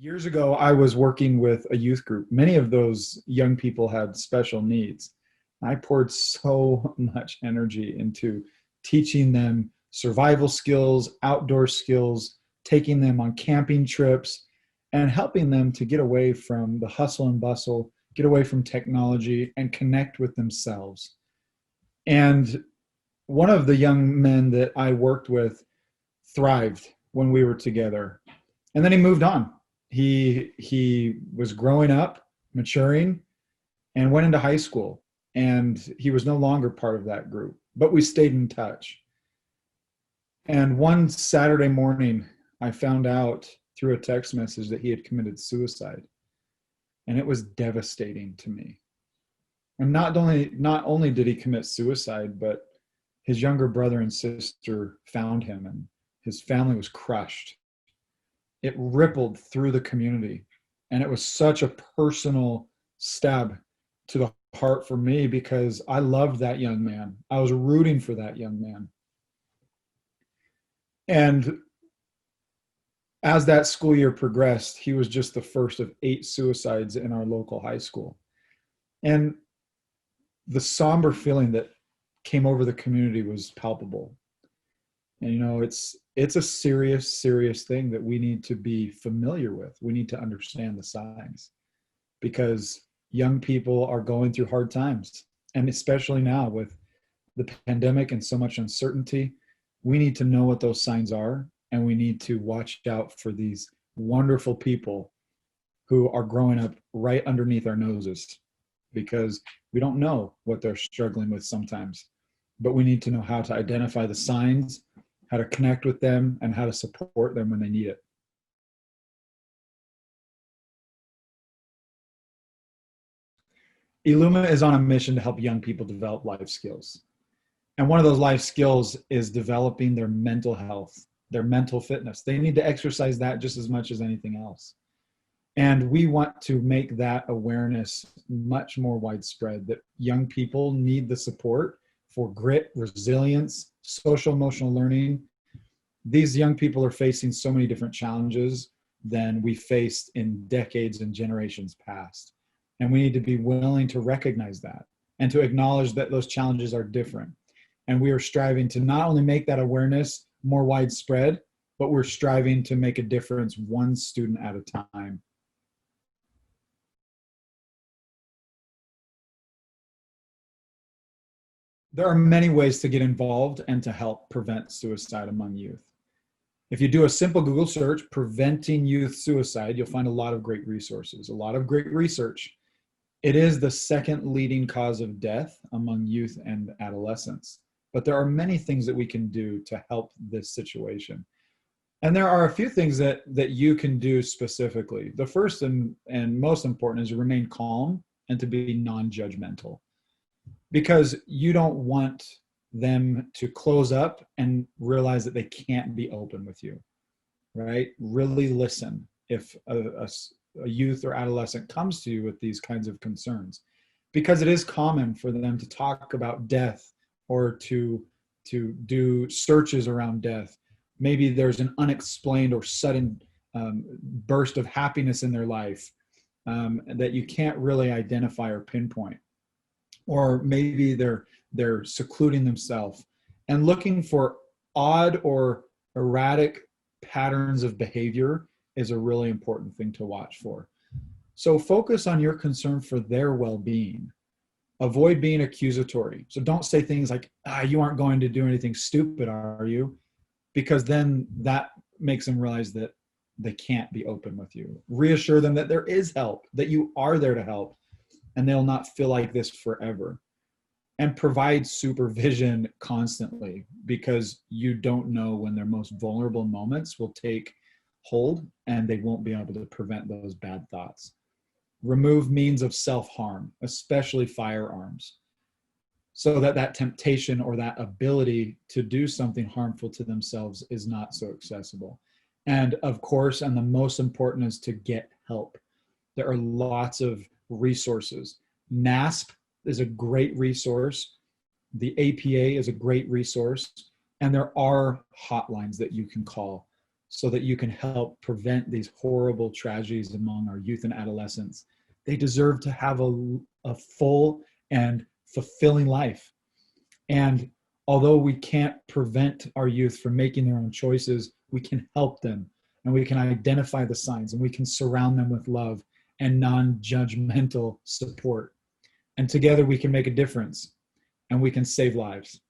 Years ago, I was working with a youth group. Many of those young people had special needs. I poured so much energy into teaching them survival skills, outdoor skills, taking them on camping trips, and helping them to get away from the hustle and bustle, get away from technology, and connect with themselves. And one of the young men that I worked with thrived when we were together. And then he moved on. He was growing up, maturing, and went into high school. And he was no longer part of that group, but we stayed in touch. And one Saturday morning, I found out through a text message that he had committed suicide. And it was devastating to me. And not only did he commit suicide, but his younger brother and sister found him, and his family was crushed. It rippled through the community, and it was such a personal stab to the heart for me because I loved that young man. I was rooting for that young man. And as that school year progressed, he was just the first of 8 suicides in our local high school. And the somber feeling that came over the community was palpable. And it's a serious thing that we need to be familiar with. We need to understand the signs because young people are going through hard times. And especially now with the pandemic and so much uncertainty, we need to know what those signs are, and we need to watch out for these wonderful people who are growing up right underneath our noses, because we don't know what they're struggling with sometimes, but we need to know how to identify the signs, how to connect with them, and how to support them when they need it. eLuma is on a mission to help young people develop life skills. And one of those life skills is developing their mental health, their mental fitness. They need to exercise that just as much as anything else. And we want to make that awareness much more widespread, that young people need the support for grit, resilience, social emotional learning. These young people are facing so many different challenges than we faced in decades and generations past. And we need to be willing to recognize that and to acknowledge that those challenges are different. And we are striving to not only make that awareness more widespread, but we're striving to make a difference one student at a time. There are many ways to get involved and to help prevent suicide among youth. If you do a simple Google search, preventing youth suicide, you'll find a lot of great resources, a lot of great research. It is the second leading cause of death among youth and adolescents, but there are many things that we can do to help this situation. And there are a few things that you can do specifically. The first and most important is to remain calm and to be non-judgmental, because you don't want them to close up and realize that they can't be open with you, right? Really listen if a youth or adolescent comes to you with these kinds of concerns, because it is common for them to talk about death or to do searches around death. Maybe there's an unexplained or sudden burst of happiness in their life that you can't really identify or pinpoint. Or maybe they're secluding themselves and looking for odd or erratic patterns of behavior is a really important thing to watch for. So focus on your concern for their well-being. Avoid being accusatory. So don't say things like, you aren't going to do anything stupid, are you? Because then that makes them realize that they can't be open with you. Reassure them that there is help, that you are there to help, and they'll not feel like this forever. And provide supervision constantly, because you don't know when their most vulnerable moments will take hold and they won't be able to prevent those bad thoughts. Remove means of self-harm, especially firearms, so that that temptation or that ability to do something harmful to themselves is not so accessible. And of course, and the most important is to get help. There are lots of resources. NASP is a great resource. The APA is a great resource. And there are hotlines that you can call. so that you can help prevent these horrible tragedies among our youth and adolescents. They deserve to have a full and fulfilling life. And although we can't prevent our youth from making their own choices, we can help them, and we can identify the signs, and we can surround them with love and non-judgmental support. And together we can make a difference, and we can save lives.